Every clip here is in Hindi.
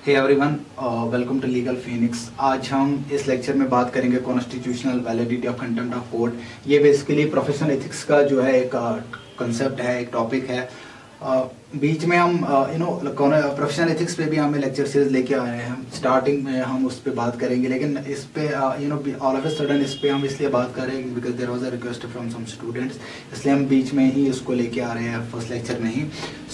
Hey everyone, welcome to Legal Phoenix. आज हम इस लेक्चर में बात करेंगे constitutional validity of contempt of court. ये बेसिकली प्रोफेशनल एथिक्स का जो है एक कंसेप्ट है, एक टॉपिक है। बीच में हम प्रोफेशनल एथिक्स पे भी हमें लेक्चर सीरीज लेके आ रहे हैं। स्टार्टिंग में हम उस पर बात करेंगे, लेकिन इस पे ऑल ऑफ ए सडन इस पे हम इसलिए बात कर रहे हैं because there was a request from some students, इसलिए हम बीच में ही इसको लेके आ रहे हैं, फर्स्ट लेक्चर में ही।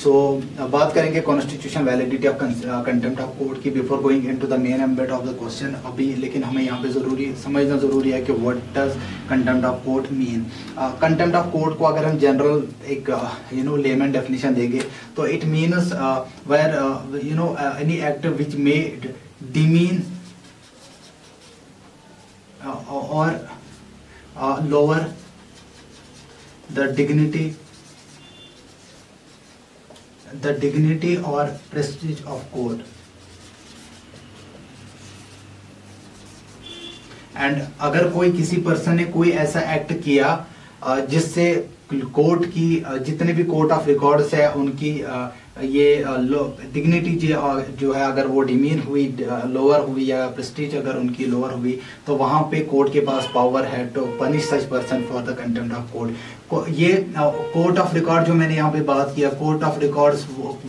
सो बात करेंगे constitutional validity of contempt of court की before going into the main ambit of the question अभी। लेकिन हमें यहाँ पे समझना जरूरी है कि what does contempt of court mean. Contempt of court को अगर हम जनरल एक लेमन डेफिनेशन देंगे तो it means where any act which may demean or lower the dignity or prestige of court, and अगर कोई किसी पर्सन ने कोई ऐसा एक्ट किया जिससे कोर्ट की जितने भी कोर्ट ऑफ रिकॉर्ड्स है उनकी ये डिग्निटी जो है अगर वो डिमीन हुई, लोअर हुई, या प्रेस्टीज अगर उनकी लोअर हुई, तो वहां पे कोर्ट के पास पावर है to punish such person for the contempt of court. ये कोर्ट ऑफ रिकॉर्ड जो मैंने यहाँ पे बात किया, कोर्ट ऑफ रिकॉर्ड्स वो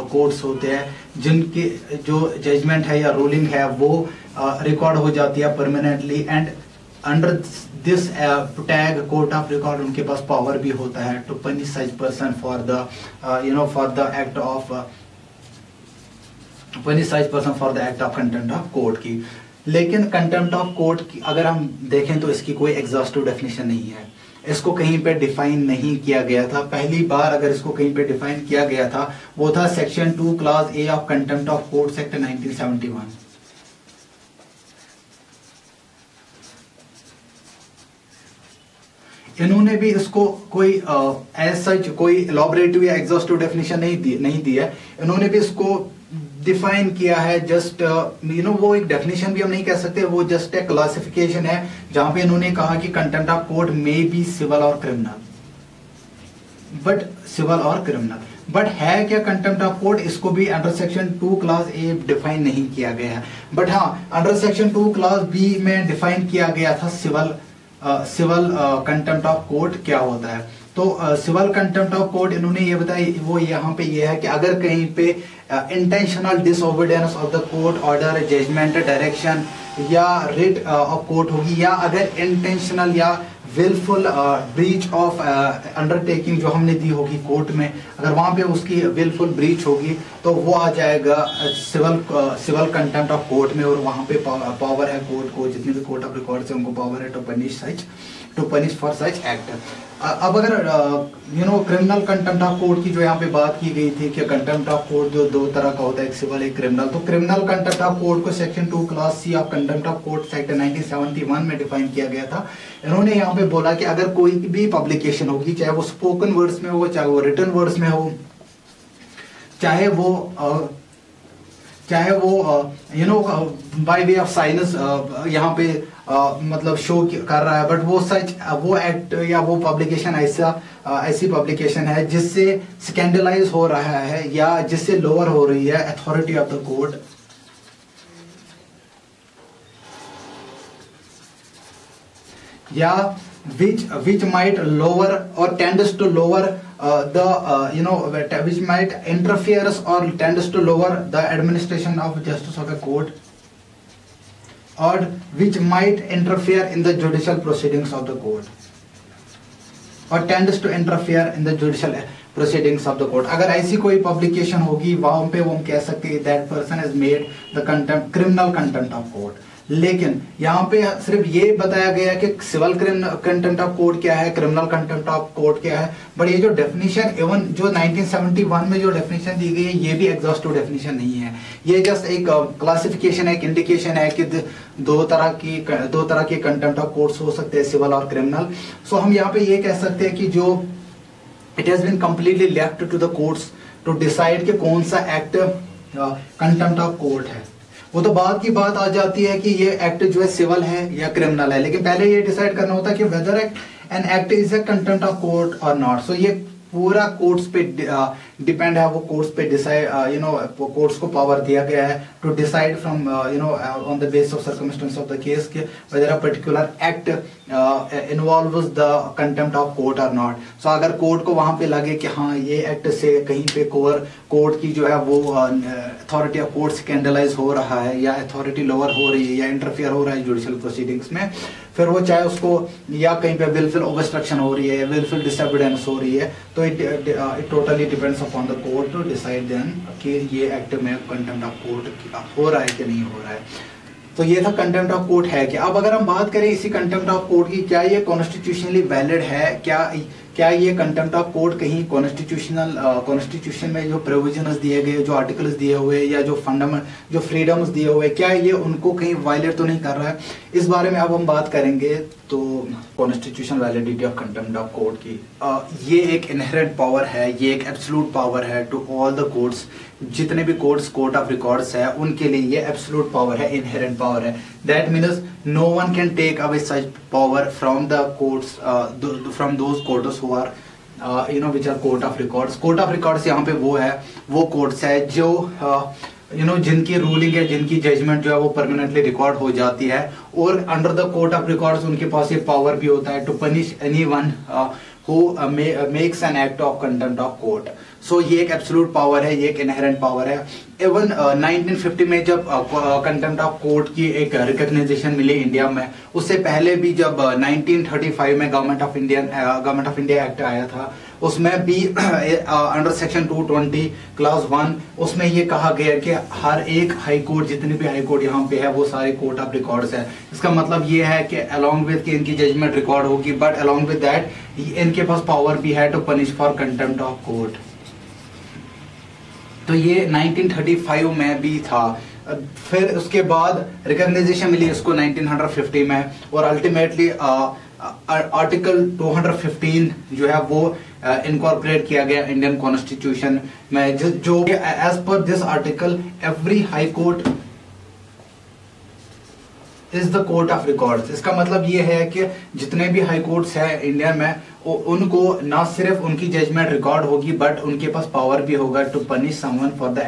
कोर्ट्स होते हैं जिनके जो जजमेंट है या रूलिंग है वो रिकॉर्ड हो जाती है permanently, and under this tag court of record उनके पास पावर भी होता है to punish such person for the for the act of contempt of court की। लेकिन कंटेम्प्ट ऑफ कोर्ट की अगर हम देखें तो इसकी कोई एग्जॉस्टिव डेफिनेशन नहीं है, इसको कहीं पे डिफाइन नहीं किया गया था। पहली बार अगर इसको कहीं पे डिफाइन किया गया था वो था section 2 clause A of contempt of court act 1971। इन्होंने भी इसको कोई एज सच कोई इलॉबरेटिव या एग्जॉस्टिव डेफिनेशन नहीं दी है। इन्होंने भी इसको डिफाइन किया है, जस्ट वो एक डेफिनेशन भी हम नहीं कह सकते, वो जस्ट एक क्लासिफिकेशन है जहां पे इन्होंने कहा कि contempt of court may be civil और क्रिमिनल, बट है क्या कंटेम्प्ट ऑफ कोर्ट, इसको भी under section 2 clause A define नहीं किया गया है। बट हाँ, अंडर सेक्शन 2 क्लॉज बी में डिफाइन किया गया था सिविल कंटेम्प्ट ऑफ कोर्ट क्या होता है। तो सिविल कंटेम्प्ट ऑफ कोर्ट इन्होंने ये बताया, वो यहाँ पे ये है कि अगर कहीं पे intentional disobedience of the court order, judgment, direction या रिट ऑफ कोर्ट होगी, या अगर इंटेंशनल या विलफुल ब्रीच ऑफ अंडरटेकिंग जो हमने दी होगी कोर्ट में, अगर वहां पे उसकी विलफुल ब्रीच होगी तो वो आ जाएगा सिविल कंटेम्प्ट ऑफ कोर्ट में, और वहां पे पावर है कोर्ट को, जितने भी कोर्ट ऑफ रिकॉर्ड से उनको पावर है to punish for such act. अब अगर क्रिमिनल कंटेम्प्ट ऑफ कोर्ट की जो यहाँ पे बात की गई थी कि कंटेम्प्ट ऑफ कोर्ट जो दो तरह का होता है, एक सिविल एक क्रिमिनल, तो क्रिमिनल कंटेम्प्ट ऑफ कोर्ट को section 2 clause C of contempt of court act 1971 में डिफाइन किया गया था। इन्होंने यहाँ पे बोला कि अगर कोई भी पब्लिकेशन होगी, चाहे वो स्पोकन वर्ड्स में हो, चाहे वो रिटन वर्ड्स में हो, चाहे वो बाय वे ऑफ साइंस यहाँ पे मतलब शो कर रहा है, बट वो एक्ट या वो पब्लिकेशन ऐसी पब्लिकेशन है जिससे स्कैंडलाइज हो रहा है या जिससे लोअर हो रही है अथॉरिटी ऑफ द कोर्ट, या which might lower or tends to lower which might interferes or tends to lower the administration of justice of the court, or which might interfere in the judicial proceedings of the court, or tends to interfere in the judicial proceedings of the court। अगर ऐसी कोई पब्लिकेशन होगी वहां पे वो हम कह सकते हैं that person has made the criminal contempt of court। लेकिन यहाँ पे सिर्फ ये बताया गया कि सिविल कंटेम्प्ट ऑफ कोर्ट क्या है, क्रिमिनल कंटेम्प्ट ऑफ कोर्ट क्या है, बट ये जो डेफिनेशन इवन जो 1971 में जो डेफिनेशन दी गई है ये भी एग्जॉस्टिव डेफिनेशन नहीं है। ये जस्ट एक क्लासिफिकेशन है, एक इंडिकेशन है कि दो तरह के कंटेम्प्ट ऑफ कोर्ट्स हो सकते हैं, सिविल और क्रिमिनल। सो हम यहाँ पे ये कह सकते हैं कि जो it has been completely left to the courts to decide कि कौन सा एक्ट कंटेम्प्ट ऑफ कोर्ट है। वो तो बाद की बात आ जाती है कि ये एक्ट जो है सिविल है या क्रिमिनल है, लेकिन पहले ये डिसाइड करना होता है कि whether an act is a contempt of court और नॉट। सो ये पूरा कोर्ट्स पे डिपेंड है, वो कोर्ट्स पे डिसाइड कोर्ट्स को पावर दिया गया है to decide from on the basis of circumstances of the case के whether a particular act involves the contempt of court और नॉट। सो अगर कोर्ट को वहां पे लगे कि हाँ ये एक्ट से कहीं पे कोर्ट की जो है वो अथॉरिटी ऑफ कोर्ट स्कैंडलाइज हो रहा है या अथॉरिटी लोअर हो रही है या इंटरफियर हो रहा है जुडिशियल प्रोसीडिंग्स में, फिर वो चाहे उसको या कहीं पे विलफुल ओबस्ट्रक्शन हो रही है या विलफुल डिसोबीडियंस हो रही है, तो it totally depends upon the court to decide then कि ये एक्ट में कंटेम्प्ट ऑफ कोर्ट हो रहा है कि नहीं हो रहा है। तो ये था कंटेम्प्ट ऑफ कोर्ट है क्या। अब अगर हम बात करें इसी कंटेम्प्ट ऑफ कोर्ट की, क्या ये कॉन्स्टिट्यूशनली वैलिड है, क्या ये कंटेम्प्ट ऑफ कोर्ट कहीं कॉन्स्टिट्यूशन में जो प्रोविजंस दिए गए, जो आर्टिकल्स दिए हुए या जो फंडामेंट जो फ्रीडम्स दिए हुए, क्या ये उनको कहीं वायलेट तो नहीं कर रहा है। इस बारे में अब हम बात करेंगे। तो constitution validity of contempt of court की, ये एक इनहेरेंट पावर है, ये एक एब्सोल्यूट पावर है टू ऑल द कोर्ट्स। जितने भी कोर्ट ऑफ रिकॉर्ड्स है उनके लिए ये एब्सोल्यूट पावर है, इनहेरेंट पावर है। That means no one can take away such power from the courts, from those courts who are which are court of records. Court of records यहाँ पे वो कोर्ट्स है जो जिनकी रूलिंग है, जिनकी जजमेंट जो है वो परमानेंटली रिकॉर्ड हो जाती है, और under the court of records उनके पास ये पावर भी होता है to punish anyone who makes an act of contempt of court। So ये एक एब्सोल्यूट पावर है, ये एक इनहेरेंट पावर है। इवन 1950 में जब कंटेम्प्ट ऑफ कोर्ट की एक रिकॉग्नाइजेशन मिली इंडिया में, उससे पहले भी जब 1935 में गवर्नमेंट ऑफ इंडिया एक्ट आया था, उसमें भी अंडर सेक्शन 220 क्लास 1 उसमें ये कहा गया कि हर एक हाई कोर्ट, जितने भी हाई कोर्ट यहाँ पे है वो सारे कोर्ट ऑफ रिकॉर्ड्स है। इसका मतलब ये है कि अलोंग विद कि इनकी जजमेंट रिकॉर्ड होगी, बट अलोंग विद दैट इनके पास पावर भी है to punish for contempt of court. तो ये 1935 में भी था। फिर उसके बाद रिकॉग्नाइजेशन मिली इसको 1950 में, और अल्टीमेटली आर्टिकल 215 जो है वो इनकॉर्पोरेट किया गया इंडियन कॉन्स्टिट्यूशन में, जो as per this article every high court is the court of records. इसका मतलब ये है कि जितने भी हाई कोर्ट्स है इंडिया में, उनको ना सिर्फ उनकी जजमेंट रिकॉर्ड होगी, बट उनके पास पावर भी होगा to punish someone for the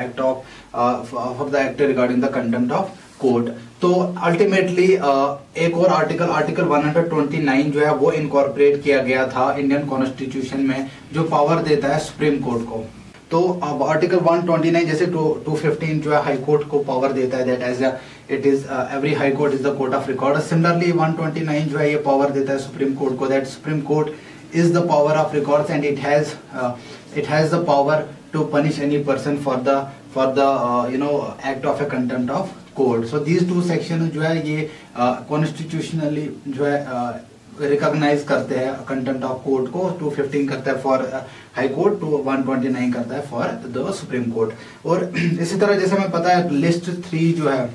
act regarding the contempt of court. तो अल्टीमेटली एक और आर्टिकल 129 जो है वो इनकॉर्पोरेट किया गया था इंडियन कॉन्स्टिट्यूशन में, जो पावर देता है सुप्रीम कोर्ट को। तो अब आर्टिकल 129 जैसे 215 जो है हाई कोर्ट को पावर देता है, that as it is every high court is the court of record. Similarly 129 जो है ये पावर देता है सुप्रीम कोर्ट को, that supreme court is the power of records and it has the power to punish any person for the act of a contempt of court. So these two section जो है ये कॉन्स्टिट्यूशनली जो है रिकॉग्नाइज करते हैं कंटेम्प्ट ऑफ कोर्ट को। 215 करता है फॉर हाई कोर्ट, 129 करता है फॉर द सुप्रीम कोर्ट। और इसी तरह जैसे हमें पता है लिस्ट 3 जो है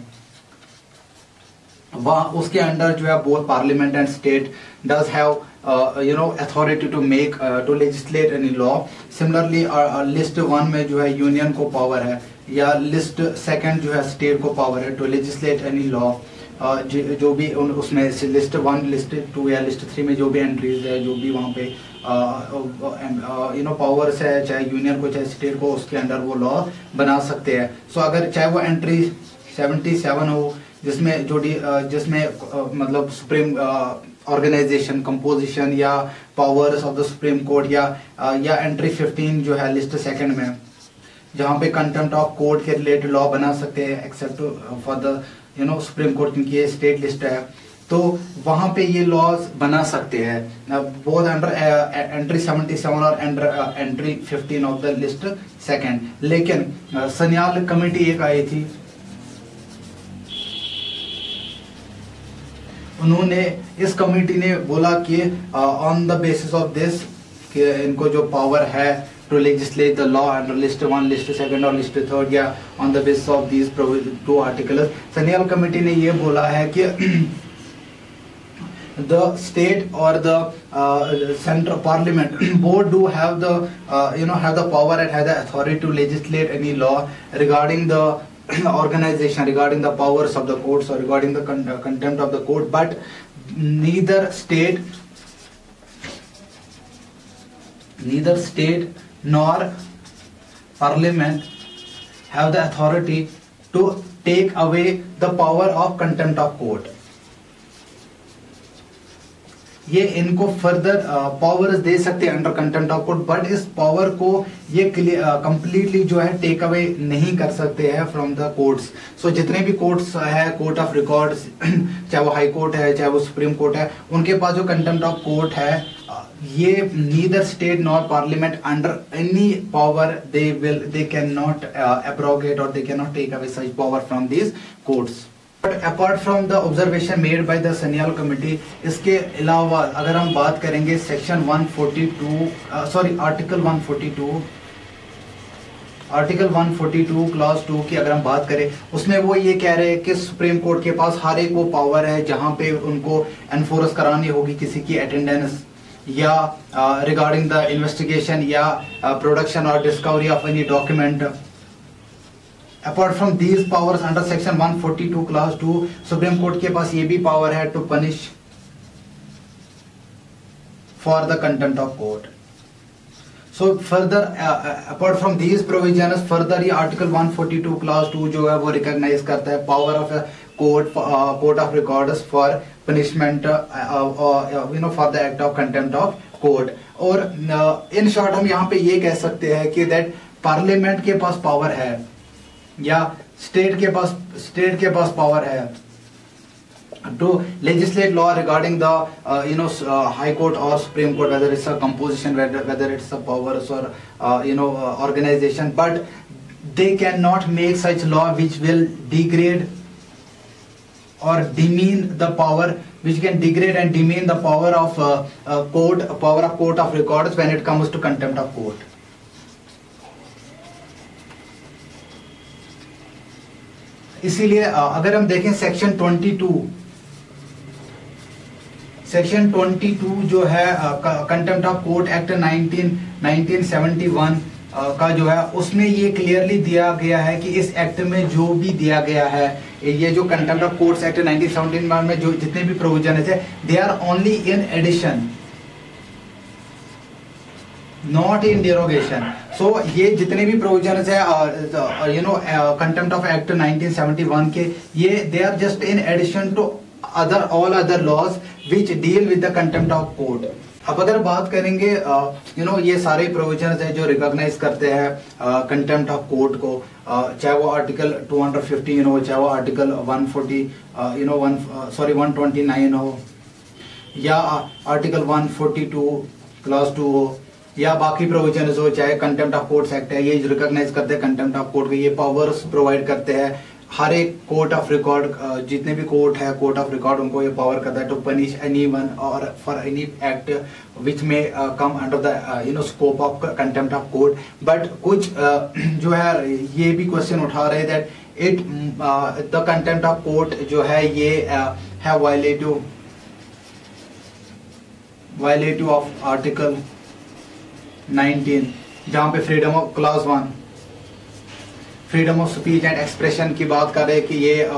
वह उसके अंडर जो है both parliament and state does have authority to legislate any law। Similarly list 1 में जो है यूनियन को पावर है, या लिस्ट 2 जो है स्टेट को पावर है टू लेजिस्लेट एनी लॉ। जो भी उसमें लिस्ट 1, लिस्ट 2 या लिस्ट 3 में जो भी एंट्रीज है, जो भी वहाँ पे पावर्स है, चाहे यूनियन को चाहे स्टेट को, उसके अंडर वो लॉ बना सकते हैं। सो अगर चाहे वो एंट्री 77 हो जिसमें मतलब सुप्रीम ऑर्गेनाइजेशन, कंपोजिशन या powers of the supreme court, या एंट्री 15 जो है लिस्ट 2 में, जहाँ पे कंटेम्प्ट ऑफ कोर्ट के रिलेटेड लॉ बना सकते हैं except for the supreme court, क्योंकि ये स्टेट लिस्ट है, तो वहां पे ये लॉज बना सकते हैं बोथ अंडर एंट्री 77 और एंट्री 15 ऑफ द लिस्ट 2। लेकिन सन्याल कमेटी एक आई थी, उन्होंने इस कमेटी ने बोला कि on the basis of this कि इनको जो पावर है to legislate the law under list 1, list 2 और list 3 या on the basis of these 2 articles, Sanyal committee ने ये बोला है कि the state or the central parliament both do have the have the power and have the authority to legislate any law regarding the organization, regarding the powers of the courts or regarding the contempt of the court, but neither neither state nor parliament have the authority to take away the power of contempt of court. ये इनको फर्दर पावर्स दे सकते हैं under contempt of court, but इस पावर को ये कंप्लीटली जो है टेक अवे नहीं कर सकते हैं फ्रॉम द कोर्ट्स. सो जितने भी कोर्ट्स है, कोर्ट ऑफ रिकॉर्ड्स, चाहे वो हाई कोर्ट है, चाहे वो सुप्रीम कोर्ट है, उनके पास जो कंटेम्प्ट ऑफ कोर्ट है, ये neither state nor parliament under any power they can not abrogate or they can not take away such power from these courts. But apart from the observation made by the Sanyal committee, इसके अलावा अगर हम बात करेंगे सेक्शन 142 आर्टिकल 142 क्लॉज 2 की अगर हम बात करें, उसमें वो ये कह रहे हैं कि सुप्रीम कोर्ट के पास हर एक वो पावर है जहां पे उनको एनफोर्स करानी होगी किसी की अटेंडेंस या रिगार्डिंग द इन्वेस्टिगेशन या प्रोडक्शन और discovery of any document. Apart from these powers under section 142 clause 2, supreme court के पास ये भी पावर है to punish for the contempt of court. So further apart from these provisions, further ये article 142 clause 2 जो है वो recognize करता है power of a court of records for punishment for the act of contempt of court. और in short हम यहाँ पे ये कह सकते हैं कि that parliament के पास power है या स्टेट के पास पावर है to legislate law regarding the high court or supreme court, whether it's a composition, whether it's a powers or organization, but they cannot make such law which will degrade or demean the power, which can degrade and demean the power of court of records when it comes to contempt of court. इसीलिए अगर हम देखें सेक्शन 22 जो है कंटेम्प्ट ऑफ कोर्ट एक्ट 1971 का जो है, उसमें ये क्लियरली दिया गया है कि इस एक्ट में जो भी दिया गया है, ये जो कंटेम्प्ट ऑफ कोर्ट्स एक्ट 1971 में जो जितने भी प्रोविजन है, they are only in addition, not in derogation. So ये जितने भी प्रोविजंस है कंटेम्प्ट ऑफ एक्ट 1971 के, ये they are just in addition to all other laws which deal with the contempt of court. अब अगर बात करेंगे ये सारे प्रोविजंस है जो रिकॉग्नाइज करते हैं कंटेम्प्ट ऑफ कोर्ट को, चाहे वो आर्टिकल 215 हो, चाहे वो आर्टिकल 129 हो, या आर्टिकल 142 क्लॉज 2 हो, या बाकी प्रोविजन हो, चाहे कंटेम्प्ट ऑफ कोर्ट्स एक्ट है, ये रिकॉग्नाइज करते हैं कंटेम्प्ट ऑफ कोर्ट को, ये पावर्स प्रोवाइड करते हैं हर एक कोर्ट ऑफ रिकॉर्ड, जितने भी कोर्ट है, कोर्ट ऑफ रिकॉर्ड उनको ये पावर करता है टू पनिश एनीवन और फॉर एनी एक्ट विच में come under the scope of contempt of court. But कुछ जो है ये भी क्वेश्चन उठा रहे that it the contempt of court जो है ये है वायलेटिव ऑफ आर्टिकल 19, जहां पे freedom of clause 1 freedom of speech and expression की बात कर रहे हैं कि ये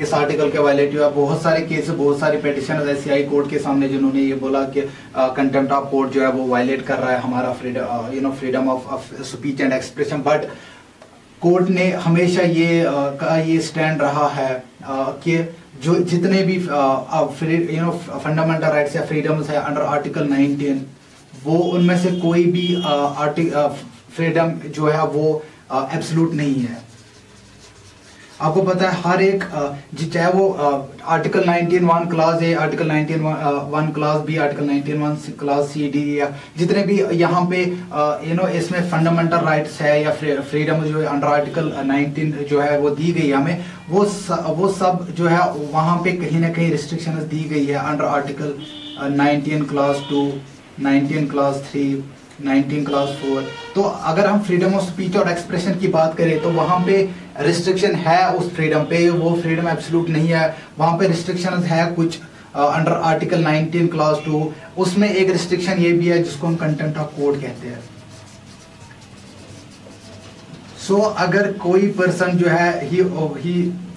इस आर्टिकल के वायलेटिव है. बहुत सारे केस, बहुत सारी पिटिशन ऐसी आई कोर्ट के सामने जिन्होंने ये बोला कि कंटेम्प्ट ऑफ कोर्ट जो है वो वायलेट कर रहा है हमारा freedom of speech and expression. But court ने हमेशा ये स्टैंड रहा है कि जो जितने भी फंडामेंटल राइट्स या फ्रीडम्स है अंडर आर्टिकल 19, वो उनमें से कोई भी फ्रीडम जो है वो एब्सोल्यूट नहीं है. आपको पता है हर एक चाहे वो article 19(1) class A, article 19(1) class B, article 19(1) class C, D, या जितने भी यहाँ पे इसमें फंडामेंटल राइट्स है या फ्रीडम जो है अंडर आर्टिकल 19 जो है वो दी गई है हमें, वो सब जो है वहाँ पे कहीं ना कहीं रिस्ट्रिक्शन दी गई है under article 19 class 2, 19 class 3, 19 class 4. तो अगर हम फ्रीडम ऑफ स्पीच और एक्सप्रेशन की बात करें तो वहां पे रिस्ट्रिक्शन है उस फ्रीडम पे, वो फ्रीडम एब्सोल्यूट नहीं है. वहां पे रिस्ट्रिक्शन है कुछ अंडर आर्टिकल 19 क्लास 2. उसमें एक रिस्ट्रिक्शन ये भी है जिसको हम कंटेम्प्ट ऑफ कोर्ट कहते हैं. सो अगर कोई पर्सन जो है ही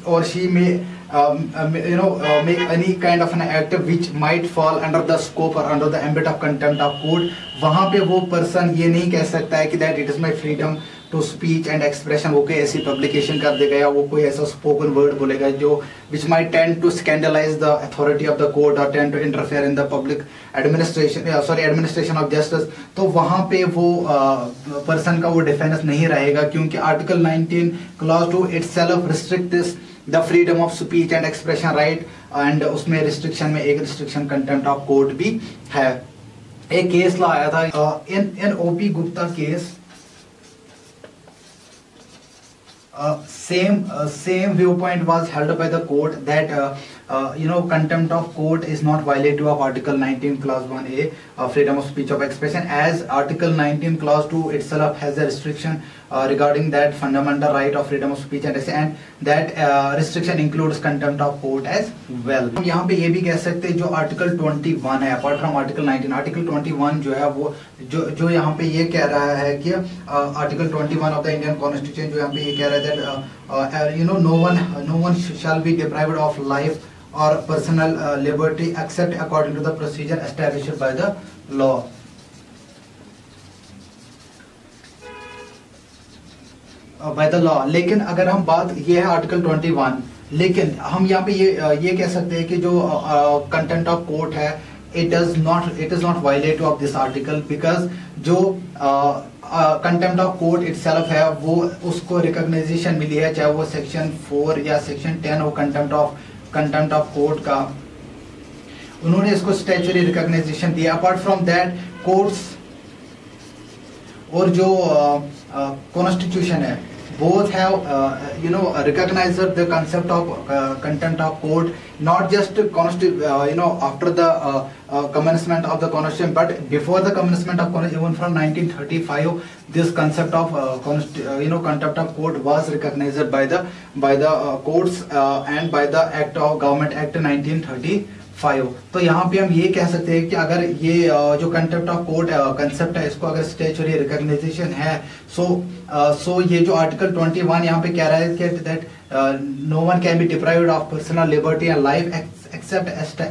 और शी में make any kind of an act which might fall under the scope or under the ambit of contempt of court, वहाँ पे वो पर्सन ये नहीं कह सकता है कि that it is my freedom to speech and expression, वो कोई ऐसी पब्लिकेशन कर देगा या वो कोई ऐसा स्पोकन वर्ड बोलेगा जो which might tend to scandalize the authority of the court or tend to interfere in the public administration of justice, तो वहां पे वो पर्सन का वो डिफेंस नहीं रहेगा, क्योंकि article 19 clause 2 itself restrict this the freedom of speech and expression right, and उसमें रिस्ट्रिक्शन में एक रिस्ट्रिक्शन कंटेम्प्ट ऑफ कोर्ट भी है। एक केस लाया था in OP Gupta case, same viewpoint was held by the court that contempt of court is not violative of Article 19 Clause 1A freedom of speech of expression, as Article 19 Clause 2 itself has a restriction regarding that fundamental right of freedom of speech and expression, and that restriction includes contempt of court as well. हम यहाँ पे ये भी कह सकते हैं जो Article 21 है apart from Article 19, Article 21 जो है वो जो यहाँ पे ये कह रहा है कि Article 21 of the Indian Constitution जो यहाँ पे ये कह रहा है that no one shall be deprived of life or personal liberty except according to the procedure established by the law. लेकिन अगर हम बात ये है आर्टिकल 21, लेकिन हम यहाँ पे ये कह सकते हैं कि जो कंटेम्प्ट ऑफ कोर्ट है it is not violative of this article, because जो कंटेम्प्ट ऑफ कोर्ट इटसेल्फ है वो उसको रिकॉग्नाइजेशन मिली है, चाहे वो सेक्शन 4 या सेक्शन 10 हो कंटेम्प्ट ऑफ कोर्ट का, उन्होंने इसको स्टैट्यूटरी रिकॉग्नाइजेशन दिया। अपार्ट फ्रॉम दैट कोर्ट्स और जो कॉन्स्टिट्यूशन है both have recognized the concept of contempt of court, not just after the commencement of the constitution, but before the commencement of constitution, even from 1935 this concept of contempt of court was recognized by the courts and by the Government Act 1935। तो यहाँ पे हम ये कह सकते हैं कि अगर ये जो कंटेम्प्ट ऑफ कोर्ट कंसेप्ट है इसको अगर स्टैट्यूटरी रिकॉग्नाइजेशन है, सो ये जो आर्टिकल 21 यहाँ पे कह रहा है कि that no one can be deprived of personal liberty and life except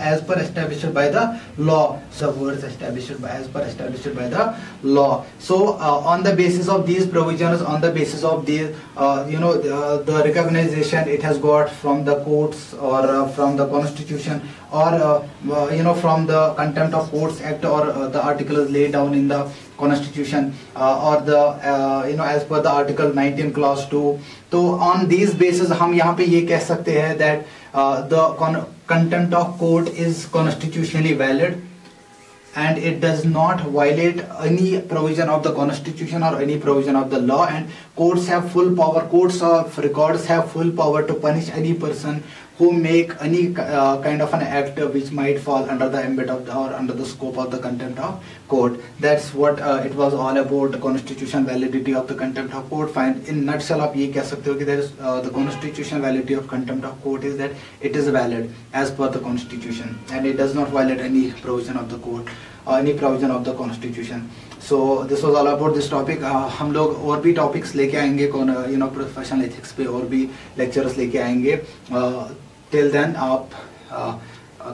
as per established by the law. So words as per established by the law. So on the basis of these provisions, on the basis of these the recognition it has got from the courts or from the constitution or from the Contempt of Courts Act or the articles laid down in the constitution or the as per the article 19 clause 2, तो on these basis हम यहाँ पे ये कह सकते हैं that the contempt of court is constitutionally valid and it does not violate any provision of the constitution or any provision of the law, and courts have full power, courts of records have full power to punish any person who make any kind of an act which might fall under the ambit of or under the scope of the contempt of court. That's what it was all about, the constitutional validity of the contempt of court. Fine, in nutshell आप ये कह सकते हो कि there is the constitutional validity of contempt of court is that it is valid as per the constitution and it does not violate any provision of the court or any provision of the constitution. So this was all about this topic. हम लोग और भी topics लेके आएंगे प्रोफेशनल एथिक्स पे और भी lectures लेके आएंगे. Till then,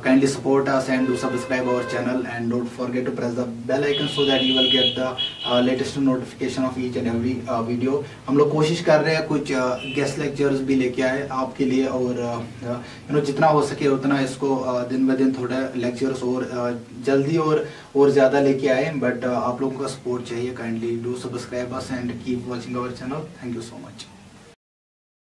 kindly support us and do subscribe our channel and don't forget to press the bell icon so that you will get the latest notification of each and every video. हम लोग कोशिश कर रहे हैं कुछ guest lectures भी लेके आए आपके लिए और जितना हो सके उतना इसको दिन ब दिन थोड़ा lectures और जल्दी और ज़्यादा लेके आए, but आप लोगों का support चाहिए. Kindly do subscribe us and keep watching our channel. Thank you so much.